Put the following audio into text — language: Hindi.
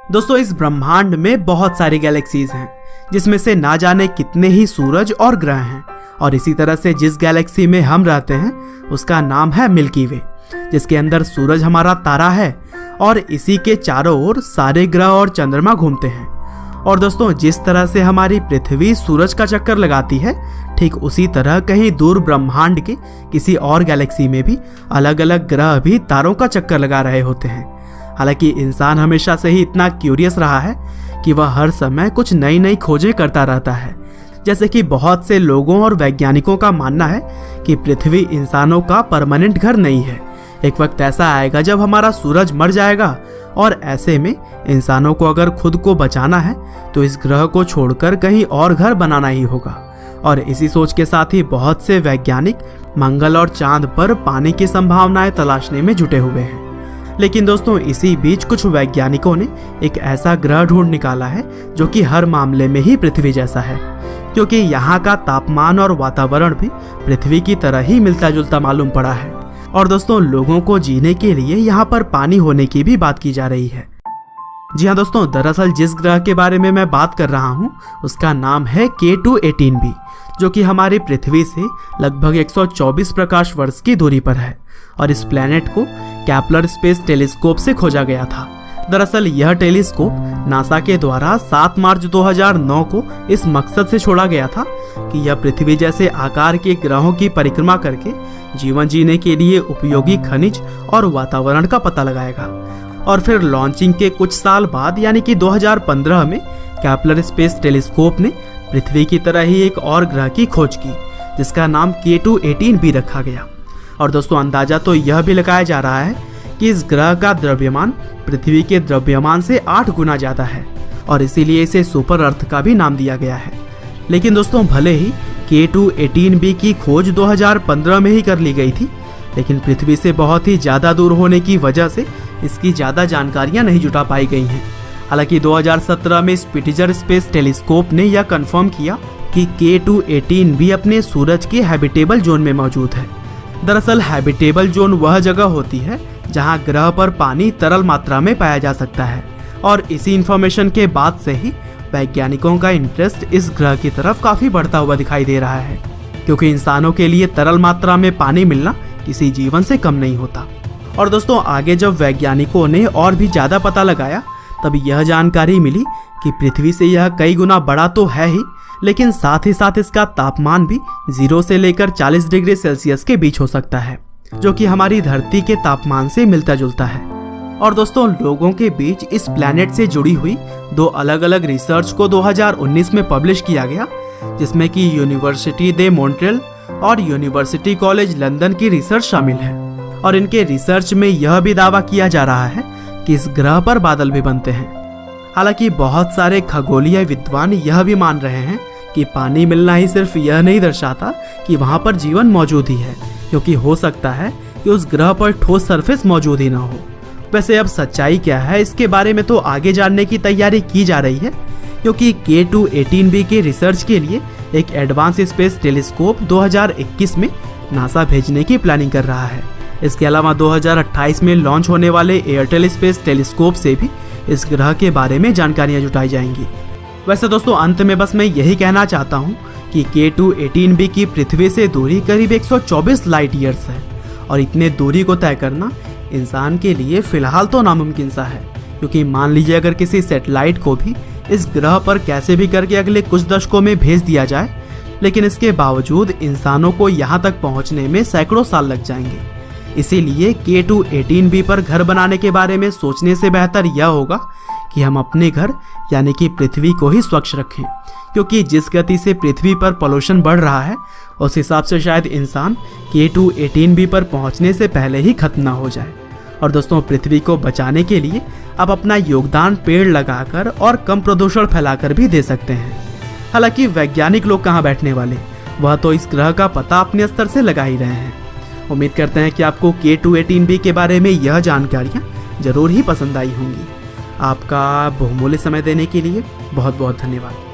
दोस्तों इस ब्रह्मांड में बहुत सारी गैलेक्सीज हैं, जिसमें से ना जाने कितने ही सूरज और ग्रह हैं। और इसी तरह से जिस गैलेक्सी में हम रहते हैं उसका नाम है मिल्की वे, जिसके अंदर सूरज हमारा तारा है और इसी के चारों ओर सारे ग्रह और चंद्रमा घूमते हैं। और दोस्तों जिस तरह से हमारी पृथ्वी सूरज का चक्कर लगाती है, ठीक उसी तरह कहीं दूर ब्रह्मांड के किसी और गैलेक्सी में भी अलग अलग ग्रह भी तारों का चक्कर लगा रहे होते हैं। हालांकि इंसान हमेशा से ही इतना क्यूरियस रहा है कि वह हर समय कुछ नई नई खोजें करता रहता है। जैसे कि बहुत से लोगों और वैज्ञानिकों का मानना है कि पृथ्वी इंसानों का परमानेंट घर नहीं है। एक वक्त ऐसा आएगा जब हमारा सूरज मर जाएगा और ऐसे में इंसानों को अगर खुद को बचाना है तो इस ग्रह को छोड़कर कहीं और घर बनाना ही होगा। और इसी सोच के साथ ही बहुत से वैज्ञानिक मंगल और चांद पर पानी की संभावनाएं तलाशने में जुटे हुए हैं। लेकिन दोस्तों इसी बीच कुछ वैज्ञानिकों ने एक ऐसा ग्रह ढूंढ निकाला है जो कि हर मामले में ही पृथ्वी जैसा है, क्योंकि यहाँ का तापमान और वातावरण भी पृथ्वी की तरह ही मिलता जुलता मालूम पड़ा है। और दोस्तों लोगों को जीने के लिए यहाँ पर पानी होने की भी बात की जा रही है। जी हाँ दोस्तों, दरअसल जिस ग्रह के बारे में मैं बात कर रहा हूँ उसका नाम है K2-18b, जो कि हमारी पृथ्वी से लगभग 124 प्रकाश वर्ष की दूरी पर है। और इस प्लैनेट को कैप्लर स्पेस टेलीस्कोप से खोजा गया था। दरअसल यह टेलीस्कोप नासा के द्वारा 7 मार्च 2009 को इस मकसद से छोड़ा गया था कि यह पृथ्वी जैसे आकार के ग्रहों की परिक्रमा करके जीवन जीने के लिए उपयोगी खनिज और वातावरण का पता लगाएगा। और फिर लॉन्चिंग के कुछ साल बाद यानी कि 2015 में कैप्लर स्पेस टेलीस्कोप ने पृथ्वी की तरह ही एक और ग्रह की खोज की, जिसका नाम K2-18b रखा गया। और दोस्तों अंदाजा तो यह भी लगाया जा रहा है कि इस ग्रह का द्रव्यमान पृथ्वी के द्रव्यमान से 8 गुना ज्यादा है और इसीलिए इसे सुपर अर्थ का भी नाम दिया गया है। लेकिन दोस्तों भले ही K2-18b की खोज 2015 में ही कर ली गई थी, लेकिन पृथ्वी से बहुत ही ज्यादा दूर होने की वजह से इसकी ज्यादा जानकारियां नहीं जुटा पाई गई हैं। हालांकि 2017 में स्पिटिजर स्पेस टेलीस्कोप ने यह कंफर्म किया कि K2-18b अपने सूरज के हैबिटेबल जोन में मौजूद है। दरअसल हैबिटेबल जोन वह जगह होती है जहां ग्रह पर पानी तरल मात्रा में पाया जा सकता है। और इसी इंफॉर्मेशन के बाद से ही वैज्ञानिकों का इंटरेस्ट इस ग्रह की तरफ काफी बढ़ता हुआ दिखाई दे रहा है, क्योंकि इंसानों के लिए तरल मात्रा में पानी मिलना किसी जीवन से कम नहीं होता। और दोस्तों आगे जब वैज्ञानिकों ने और भी ज्यादा पता लगाया तब यह जानकारी मिली कि पृथ्वी से यह कई गुना बड़ा तो है ही, लेकिन साथ ही साथ इसका तापमान भी 0 से लेकर 40 डिग्री सेल्सियस के बीच हो सकता है, जो कि हमारी धरती के तापमान से मिलता जुलता है। और दोस्तों लोगों के बीच इस प्लैनेट से जुड़ी हुई 2 अलग अलग रिसर्च को 2019 में पब्लिश किया गया, जिसमें कि यूनिवर्सिटी दे मॉन्ट्रियल और यूनिवर्सिटी कॉलेज लंदन की रिसर्च शामिल है। और इनके रिसर्च में यह भी दावा किया जा रहा है कि इस ग्रह पर बादल भी बनते हैं। हालांकि बहुत सारे खगोलीय विद्वान यह भी मान रहे हैं कि पानी मिलना ही सिर्फ यह नहीं दर्शाता कि वहां पर जीवन मौजूद ही है, क्योंकि हो सकता है कि उस ग्रह पर ठोस सरफेस मौजूद ही ना हो। वैसे अब सच्चाई क्या है इसके बारे में तो आगे जानने की तैयारी की जा रही है, क्योंकि K2-18b के रिसर्च के लिए एक एडवांस स्पेस टेलीस्कोप 2021 में नासा भेजने की प्लानिंग कर रहा है। इसके अलावा 2028 में लॉन्च होने वाले एयरटेल स्पेस टेलीस्कोप से भी इस ग्रह के बारे में जानकारियां जुटाई जाएंगी। वैसे दोस्तों अंत में बस मैं यही कहना चाहता हूँ कि K2-18b की पृथ्वी से दूरी करीब 124 लाइट ईयर्स है और इतने दूरी को तय करना इंसान के लिए फिलहाल तो नामुमकिन सा है, क्योंकि मान लीजिए अगर किसी सैटेलाइट को भी इस ग्रह पर कैसे भी करके अगले कुछ दशकों में भेज दिया जाए, लेकिन इसके बावजूद इंसानों को यहाँ तक पहुँचने में सैकड़ों साल लग जाएंगे। इसीलिए K2-18b पर घर बनाने के बारे में सोचने से बेहतर यह होगा कि हम अपने घर यानी कि पृथ्वी को ही स्वच्छ रखें, क्योंकि जिस गति से पृथ्वी पर पोल्यूशन बढ़ रहा है उस हिसाब से शायद इंसान K2-18b पर पहुंचने से पहले ही खत्म ना हो जाए। और दोस्तों पृथ्वी को बचाने के लिए आप अपना योगदान पेड़ लगाकर और कम प्रदूषण फैलाकर भी दे सकते हैं। हालांकि वैज्ञानिक लोग कहाँ बैठने वाले, वह तो इस ग्रह का पता अपने स्तर से लगा ही रहे हैं। उम्मीद करते हैं कि आपको K2-18b के बारे में यह जानकारियाँ जरूर ही पसंद आई होंगी। आपका बहुमूल्य समय देने के लिए बहुत बहुत धन्यवाद।